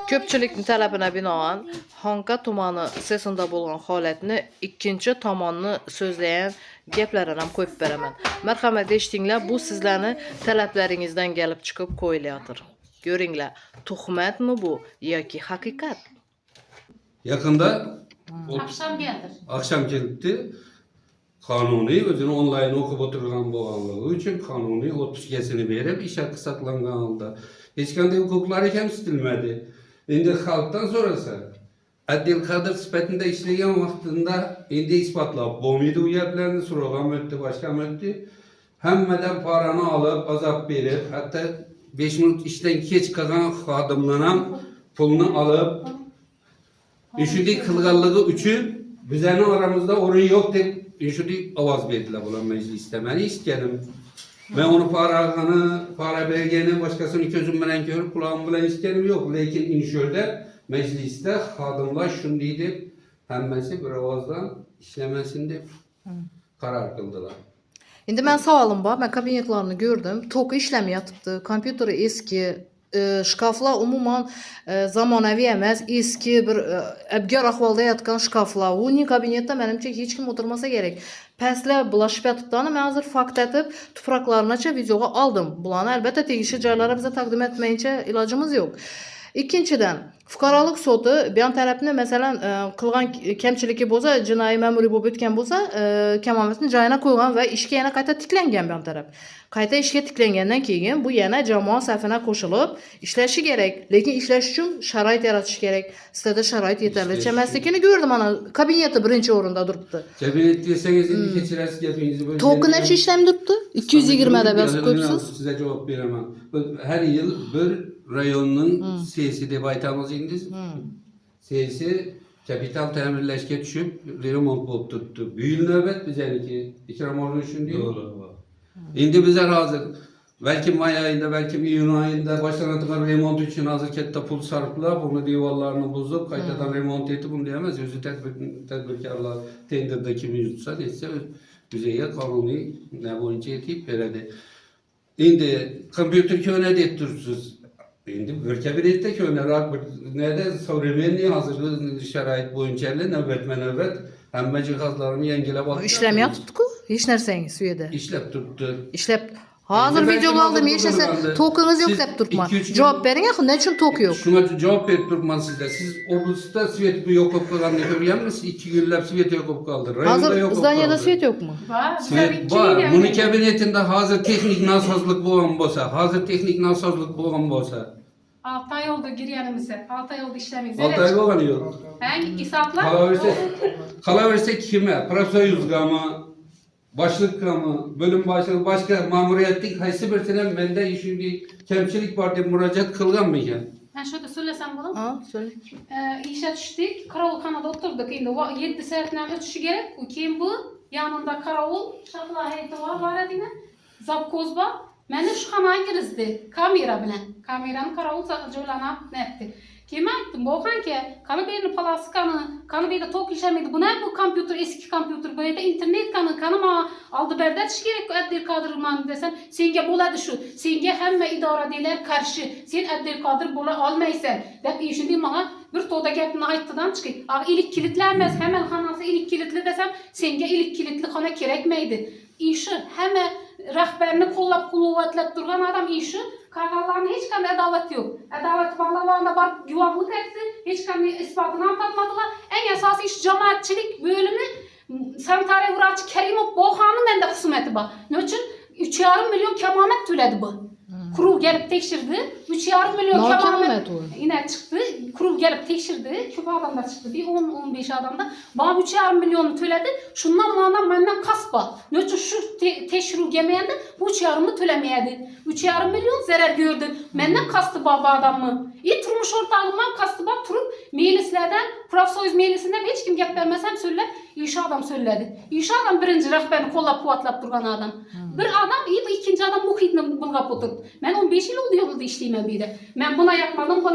Köpçülükün tələbinə binaən Xanqa tumanı sesində olan halətini ikinci tamanını sözləyən gəplərə qoyub verəmən. Mərhəmət eşitdinglər, bu sizlərin tələblərinizdən gəlib çıxıb qoyuladır. Görünlər, tuhmətmi bu, yoki haqiqat? Yakında Akşam geldi. akşam geldi. Kanuni özünü online okup oturgan boğanlığı için kanuni 32'sini verip işe kısaklangan halda. Hiç kendi hukukları kemsitilmedi. Şimdi halktan sonrası Abdülkadir sıfatında işleyen vaktinde indi ispatla bombaydı uyarlarını sorağam öttü, başkam öttü. Hemmeden paranı alıp azap verip hatta 5 minut işten geç kalan adımlanan pulunu alıp Üşüdük kılgallığı üçün bizənin aramızda orun yok deyip üşüdük avaz verdiler bulan mecliste. Ben istedim. Ben onu para belgeni başkasını közüm bilen görüp kulağım bilen istedim yok. Lakin inşöyle mecliste kadınlar şunu deyip hemmesi bir avazdan işlemesinde karar kıldılar. İndi mən sualım var. Mən kabinetlərini gördüm. Toku işləməyətıbdı. Kompüteri eski, şkaflar umuman zamanəvi emas, eski bir əbgər ahvalda yatqan şkaflar. O kabinetdə mənimcə heç kim oturmasa gerek. Pəslə bulaşıb yatıbdanı mən hazır fakt etib tupraqlarınaca videoya aldım. Bulanı əlbəttə tegişli cərlərə bizə təqdim etməyincə ilacımız yox. İkinciden, fuqaralıq sotu beyan tərəfini məsələn qılğan kəmçiliki boza, cinayi məmuri bu bütkən boza, kəmamətini cayına qoyğan və işə yenə qayta tikləngən beyan tərəf. Qayta işə tikləngəndən keyin bu yenə cəmaa səfinə qoşulub işləşi gerek. Lakin işləş üçün şərait yaratış gerek. Sizdə şərait yetərliçə məsələni gördüm ana. Kabineti birinci orunda durubdu. Cabinet deseniz indi keçirəsiz gəpinizi böyle. Toku nəçə işlem durubdu? 220'də bəs qoyubsuz. Size cevap veremem. Her yıl bir rayonun sesi de baytamız indi. Sesi kapital təmirləşkə düşüb remont olub tuttu. Büyük növbət bizəninki. İkram olun üçün değil. Doğru. İndi bize hazır. Belki May ayında, belki iyun ayında başlanılan remont için hazır kette pul sarflar. Bunu divarlarını bozup kaytadan remont etti bunu diyemez. Özü tedbirkarlar tenderde kimi yutsa neyse düzeye kanuni ne boyunca etip veredi. Şimdi kompüter köyüne de ettirsiniz. Şimdi bir kabinette köyüne nerede savremenliği hazırlığı şerait boyunca nöbet hem cihazlarını yengile bakıyor. İşləmə tutdu. Heç nərsəniz suyədə. İşlep tuttu. İşləb. Hazır Belki videolu aldım. hazır Yeşəsə durumda. tokunuz yok Siz deyip durma. 2-3 gün- Cevap verin yaxın. Ne için tok yok? Şuna cevap verip durman sizde. Siz oblusta svet bu yok olup kalan ne görüyor musunuz? 2 günler svet yok olup kaldı. Rayonda Hazır yok olup zdaniyada kaldı. svet yok mu? Var. Svet var. Bunun kabinetinde hazır teknik nasazlık boğan bolsa, hazır teknik nasazlık boğan bolsa. 6 ay oldu giryanımıza. 6 ay oldu işlemiz. 6 ay boğan yok. Hangi isaplar? Kala versek kime? Profesör gamı, başlık gamı, bölüm başlığı, başka mamuriyetlik haysi bir sene bende şimdi kemçilik parti müracaat kılgan mıyken? Ben şöyle söylesem bunu. Ha, söyle. İşe düştük. Karavulxanada oturduk. Şimdi 7 saatden ötüşü gerek. Kim bu? Yanında karavul. Şakla heyeti var edine. Zapkozba. Məni şu xanaya girizdi. Kamera bilen. Kameranın karavul jolana ne etti? Kime aytdım? Boğan ki, kanı birini palası kanı bir de tok işlemedi. Bu ne bu kompüter, eski kompüter, böyle de internet kanı ma aldı berdet gerek Abdül Kadir'man desem, senge boladı şu, senge hemme idare deyler karşı, sen Abdül Kadir bola almaysan, dep işin bana bir toda gepini ayttıdan çıkıyor. İlik kilitlenmez, hemen hanası ilik kilitli desem, senge ilik kilitli kana gerekmeydi. İşi hemen rəhbərini kollab kuvvetlep durgan adam işi, kağallarına hiç kanı adalet yok. Adalet bağlalarına barıp güvahlık etti. Hiç kanı ispatını anlatmadılar. En esası iş cemaatçilik bölümü sanitariya vuraçı Kerimov Boğan'ın bende husumeti var. Ne için? 3,5 milyon kemamet tüledi bu. Kurul gelip tekşirdi. 3,5 milyon Mahkeme kemamet mi o? yine çıktı. Kurul gelip tekşirdi. Küp adamlar çıktı. Bir 10-15 adamda. Bana 3,5 milyonu tüledi. Şundan bana benden kasba. Ne için şu teşhir gemeyende bu 3,5'ımı tülemeyedi. 3,5 milyon zarar gördü. Benden kastı baba adamı. İyi turmuş ortağımdan kastı bak turup meclislerden, profsoyuz meclisinden hiç kim gep vermesem söyler. İş adam söyledi. İş adam birinci rəhbərini kollab kuvatlap durgan adam. Bir adam iyi bu ikinci adam muhitini bulgap oturdu. Ben 15 yıl oldu yolda işleyeyim bir de. Ben buna yapmadım.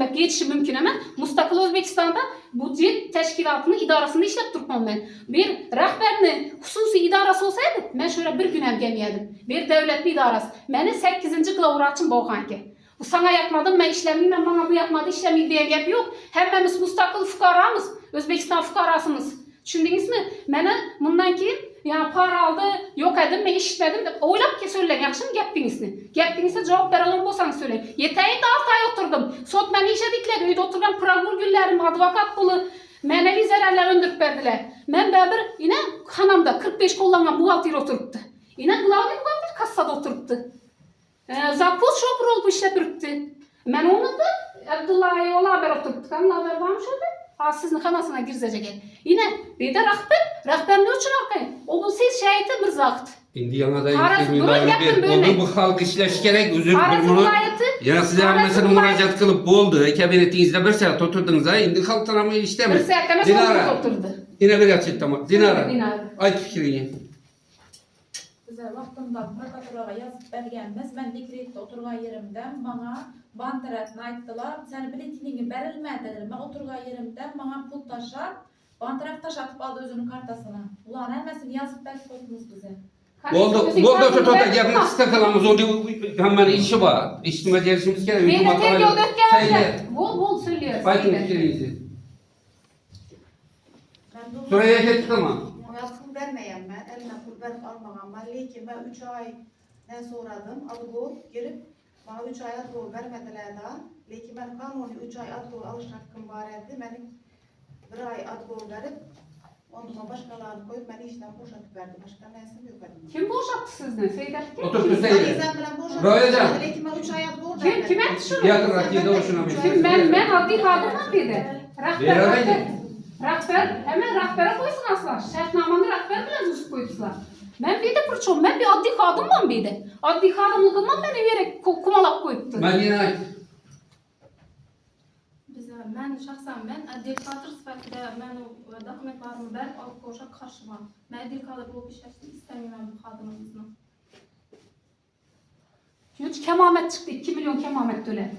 Bak geçişi mümkün hemen. Mustakil Özbekistan'da budjet teşkilatının idarasında işlep durmam ben. Bir rəhbərini hususi idarası olsaydı ben şöyle bir gün hem gelmeydim. Bir devletli idarası. Beni 8. kılavuraçım boğan ki. Bu sana yapmadım, ben işlemeyeyim, bana bu yapmadı, işlemeyeyim diye gap yok. Hemmemiz müstakil fukaramız, Özbekistan fukarasımız. Düşündünüz mü? Bana bundan ki ya para aldı, yok edim, ben işitmedim de oylap ki söyleyin, yakışın gapinizini. Gapinizine cevap veren bolsanız söyleyin. Yeteğinde 6 ay oturdum. Sot beni işe dikledi, uyda oturgan pravur güllerim, advokat bulu, menevi zararlar öndürüp verdiler. Ben beraber yine hanamda 45 kollanan buhalter oturuptu. Yine glavni buhalter kassada oturuptu. Zapoz şoför olup işlep yürüptü. Ben onu da Abdullah'ya ola haber oturuptu. Kanlı haber varmış orada. Ha sizin kanasına girecek. Yine bir de rahber ne için arkayı? O bu siz şahiti bir zakt. Indi yana da Parası durun, bir yapın böyle. oldu bu halk işleş gerek özür Parası bunu. vilayeti. Ya size Parası mesela vilayeti. müracaat kılıp boldu. Kabinetinizde bir saat oturdunuz ha. Indi halk tanımı Bir işlemez. saat demez Dinara. oturdu. Yine bir açık tamam. Dinara. Dinara. Ay fikrini. Bize vaqtında prokuraturaga yazıp bergenmiz. Ben dekretde oturgan yerimden bana banteratını ayttılar. Sen biletini berilmediler. Ben oturgan yerimden bana pul taşar. Banterat taşatıp aldı özünün kartasına. Ulan hemmesini yazıp berip koydunuz bize. Oldu. Oldu tutup da gelin kısa kalamız oldu. Hemen işi var. İşime gelişimiz gerek. Bir de tek yol dört geldi. Söyle. Bol söylüyor. Baytın söyle. fikrinizi. Ben de Şuraya geç tamam. Ona pul vermeyen ben, eline pul verip almağam ben. Lakin ben 3 ay ne soradım, adı girip bana 3 ay adı vermediler daha. Lakin ben kanuni 3 ay adı alış hakkım var etti. Benim 1 ay adı verip onunla başkalarını koyup beni işten boşatıp verdi. Başka nesim yok benim. Kim boşalttı sizden? Seydet kim? Otur Ben Hüseyin. izin bilen boşatıp Royacan. verdi. Lakin ben 3 ay adı verdim. Kim etti şunu? Yakın rakiyede hoşuna bir Kim ben adli kadınım dedi. Beraber Rahber hemen rahbere koysun asla. Şartnamanı rahber bile düzüp koydular. Ben bir de fırçom, ben bir adli kadınım bir de. Adli kadınlığımdan beni yere kumalap koyuptu. Ben yine Bize, ben şahsen ben advokat sifatida ben o dokumentlarımı berip alıp koşa karşıma. Ben advokat bulup işleştim istemiyorum bu kadınımızı. Çünkü kemamet çıktı, 2 milyon kemamet döler.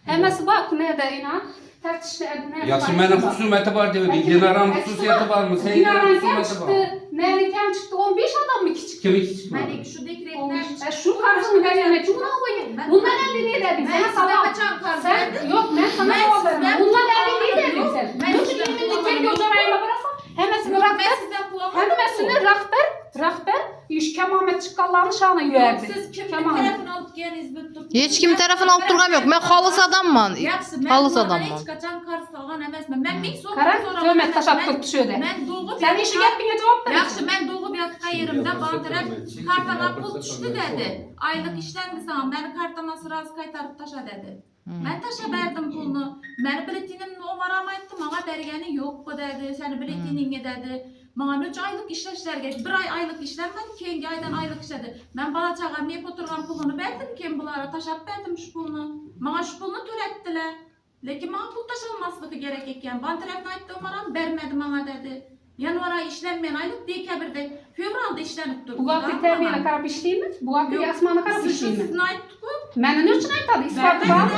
Hemesi bak ne de inan. Tartıştı edine. Yaxşı benim husumeti var diyor. Dinaran hususiyeti var mı? Senin Dinaran kim husumeti çıktı? var. Nerede kim çıktı? 15 adam mı küçük? Kimi küçük mü? Ben şu dekretler Şu karşını verene cumhur koyun. Bunlar elde ne dedim? Ben Sana size sabah. kaçan karşı Sen verdim. yok ben sana Ben cevap sizden vermem. Bunlar pul elde ne almadım, dedim yok. sen? Ben Yok sizden şimdi pul kendi almadım. ocağına bıraksam. Hemesini Ben rahber. sizden pul almadım. Hemesini rahber. İş kemamet çıkanların şanı yüerdi. Siz kimin Kemamet. telefon alıp geliniz büttürdünüz? Hiç kim tarafını alıp durgam yok. Ben halis adamman. Yaxşı, ben Halis bunlardan adamman. hiç kaçan karşı salgan emasman. Ben bir soru Karan soraman töhmet emasman. taşap düşüyordu. Ben doğup Sen işi gepine cevap ver. Yaxşı, ben doğup yatqa yerimde bantırak kartama pul düştü dedi. Aylık işlendi sana, beni kartama sırası kaytarıp taşa dedi. Ben taşa verdim pulunu. Beni biletinin numaramı aytdım, bana bergeni yok bu dedi. Seni biletinin dedi. Bana 3 aylık işleşler geçti. 1 ay aylık işlenmedi, keyingi aydan aylık işledi. Ben bala çağam yep oturgan pulunu verdim kim bulara taşap verdim şu pulunu. Bana şu pulunu tölettiler. Lekin bana pul taşılmaslığı gerek eken. Ben tarafına ayttım varam vermedi bana dedi. Yanvar ay işlenmeyen aylık dekabirde, fevralda işlenip durdu. Bu vakti terbiyene karab işleyeyim mi? Bu vakti yasmana karab işleyeyim mi? Sizin ayttık mı? Məni nə üçün aytadı? İsbatı var mı?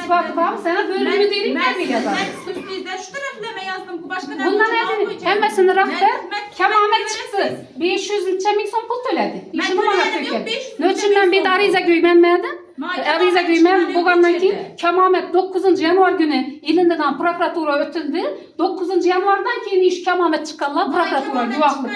İsbatı var mı? Sana böyle mi derim ben mi yazarım? Ben sizden şu taraflama yazdım. Bu başka ne? Bundan edin. Hemesini rahber kemamet çıktı. 500 neçə min son pul tölədi. Mən İşini bana tölədim, tökər. yox, 500 Ne için ben bir de ariza güymənmədim? Ariza güymən buğandan ki kemamet 9 yanvar günü İlindi'den prokuratura ötüldü. 9 yanvardan keyin iş kemamet çıkanlar prokuratura güvahlı.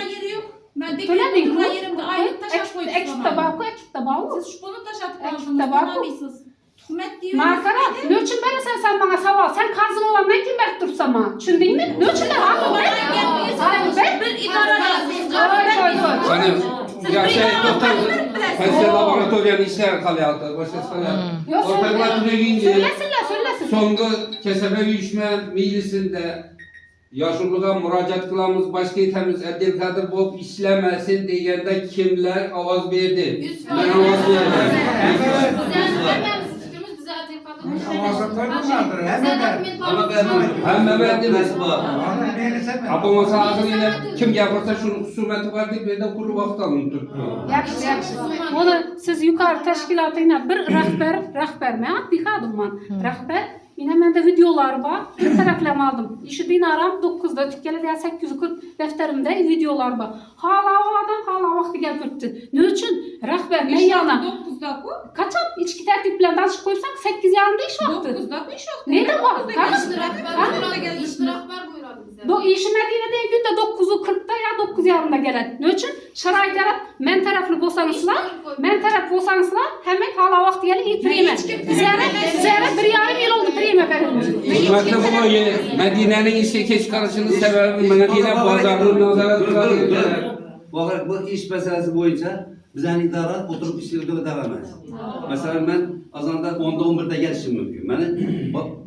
Ben de Töledin oturgan bu. yerimde aylık taşak koydum. Ekip tabağı koy, ekip tabağı. Siz şu bunu taşatıp Ekip aldınız. tabağı Bana bu. mısınız? Tuhmet diyor. Markara, ne için sen bana savaş? Sen karzın olandan kim berk dursa bana? Düşündün mü? Ne için de abi ben? Bir idara yazdım. Hani ya şey doktor Pensel laboratuvarın işler kalıyordu. Başka Yok ortaklar tüyünce söylesin. songu kesebe uyuşma milisinde yaşlığa müracaat kılamız başka temiz edil kadir bulup işlemesin degende kimler avaz verdi? Ben avaz verdim. Hem verdiniz. Ama mesela yine kim yaparsa şunun husumeti var diye bir de kuru vakit alın tuttu. Yaxşı. Onu siz yukarı teşkilatıyla bir rahber, men adli kadımman. Rahber Yine mende videolar var. Bir taraflama aldım. İşi dinaram 9'da tükkele diye 840 defterimde videolar var. Hala o adam hala vakti geldi. Ne için? Rahber ne yana? 9'da bu. Kaçam? İçki tertiplerden danışıp koysak 8 yarımda iş vakti. 9'da bu iş yok. Neydi var? İştiraklar buyuralım bize. İşi Medine'de günde 9'u 40'da ya 9 yarımda gelen. Ne için? Şarayt yarap men taraflı bolsaňyzlar, men taraf bolsaňyzlar hemen hala vakti gelip itirime. Ziyare bir yarım yıl oldu itirime benim. Hikmetli bu Medine'nin işe geç kalışının sebebi Medine pazarının nazara tutuldu. Bu iş meselesi boyunca bizden idare oturup işleri veremez. Mesela ben azanda 10'da 11'de gelişim mümkün. Ben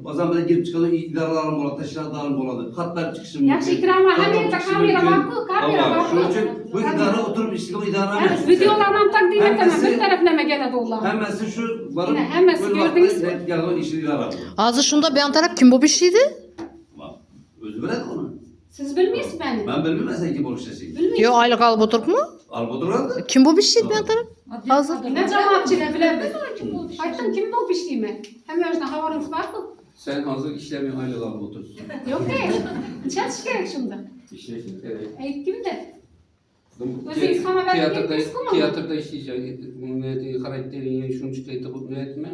bazen böyle girip çıkalım idarelarım oladı, teşkilatlarım oladı, katlar çıkışım Yaxşı ikrama hem de kamera var, kamera var. Şunun için bu idare oturup işleri idare Evet, edemez. videolardan takdim etmem. Bir taraflama geledi onlar. Hemmesi şu varıp Yine hemmesi gördünüz mü? Gel o işi idare edemez. Azı şunda bir taraf kim bu bir şeydi? Özü bırak onu. Siz bilmiyorsunuz beni. Ben bilmem ki bu işi. Yo aylık alıp oturup mu? Albodur Kim bu bir şeydi bir taraf? Azı. Ne cemaatçıyla bilebilir mi? Aytdım kim bu piştiğimi? Hem özden havarınız var mı? Sen hazır işlemi aylığa otursun. Yok değil. Çalışış gerek şimdi. İşlesin gerek. Eğitim de. Özünüz sana verip gittiniz mi? Tiyatroda işleyecek. Bunu karakterini şunu çıkayıp bunu etme.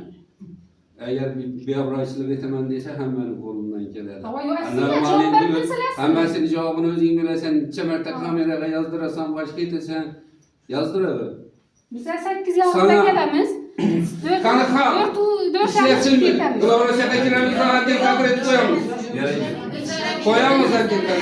Eğer bir avrayışlık etemendiyse hemen kolundan gelir. Hava yok aslında cevap vermeselesi. Hemen senin cevabını özün bilesen, çemertek kameraya yazdırasan, başka etesen yazdırır. Bize 8 yılında Sana- gelemiz. Kanka, 4 işlesin mi? Kılavra şebekine bir saat değil kabul et koyamaz. Koyamaz erkekler.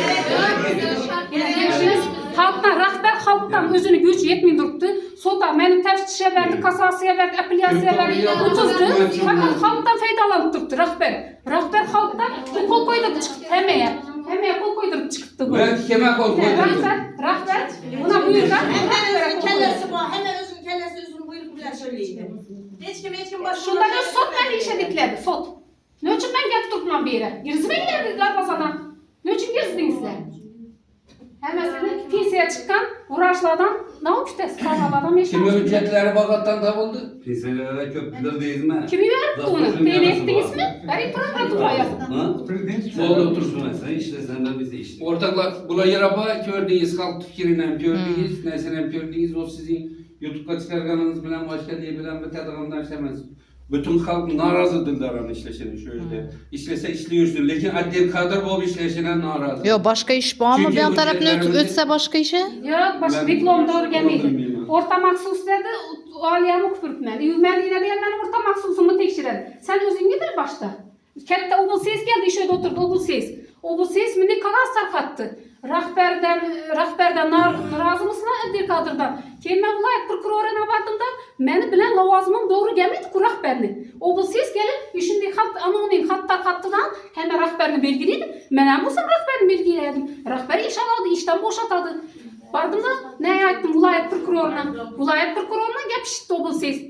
Gençimiz halktan, rahber halktan özünü güç yetmeyin duruptu. Sota, meni teftişe verdi, kasasıya verdi, apelyasiya verdi, utuzdu. Fakat halktan faydalanıp duruptu rahber. Rahber halktan kol koydurup çıktı hemeye. Hemeye kol koydurup çıktı bu. Ben kime kol koydum? Rahber buna buyurdan. Hemen özün kellesi var, hemen özün kellesi özün buyruk bile söyleyeyim. Hiç kim başına... Şunda bir sot beni işe dikledi, sot. Ne için ben gelip durmam bir yere? Girizime geldiler basadan. Ne için girdinizler? Hemen seni pinseye çıkan uğraşlardan ne uçtes kavgalardan Kimi yaşamış. ücretleri bakattan tapıldı. Piselere köprüler değil mi? Kimi verdi onu? Beni ettiniz mi? Ben prokuratuvaya. Ha? Solda otursun mesela işlesen de biz de işleyelim. Ortaklar bula yaraba gördüğünüz halk fikriyle gördüğünüz, nesine gördüğünüz o sizin YouTube'da çıkarganınız bilen başka diye bilen bir tadağından işlemez. Bütün halk narazıdır daran işleşene şöyle. İşlese işliyorsun. Lakin adli kadar bu işleşene narazı. Yo başka iş bu ama Çünkü bir taraf ne ücretlerimizi- ötse başka işe? Yok, başka Ben- diplom doğru gelmeydi. bilmiyorum. Orta maksus dedi, aliyamı küpürtmen. Ben yine diye ben orta maksusumu tekşiredim. Sen özün gidir başta. Kette obul ses geldi, işe oturdu obul ses. Obul ses mini kağıt sarkattı. Rahberden razı mısın Adli Kadır'dan? Keyin ben vilayet prokuroruna bardımda, meni bilen lavazımım doğru gelmedi ku rahberni. Obul ses gelip, işinde anonim hattıdan hemen rahberni belgiliydim. Ben bu rahberni belgiliydim. Rahber iş aladı, işten boşatadı. Bardım da ne aytdım vilayet prokuroruna? Vilayet prokuroruna gepişti obul ses.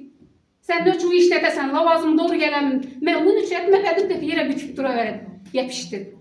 Sen ne şu işletesen, lavazım doğru gelemin. Ben bunu hiç etmedim de bir yere büküp duraverdim. Gepişti.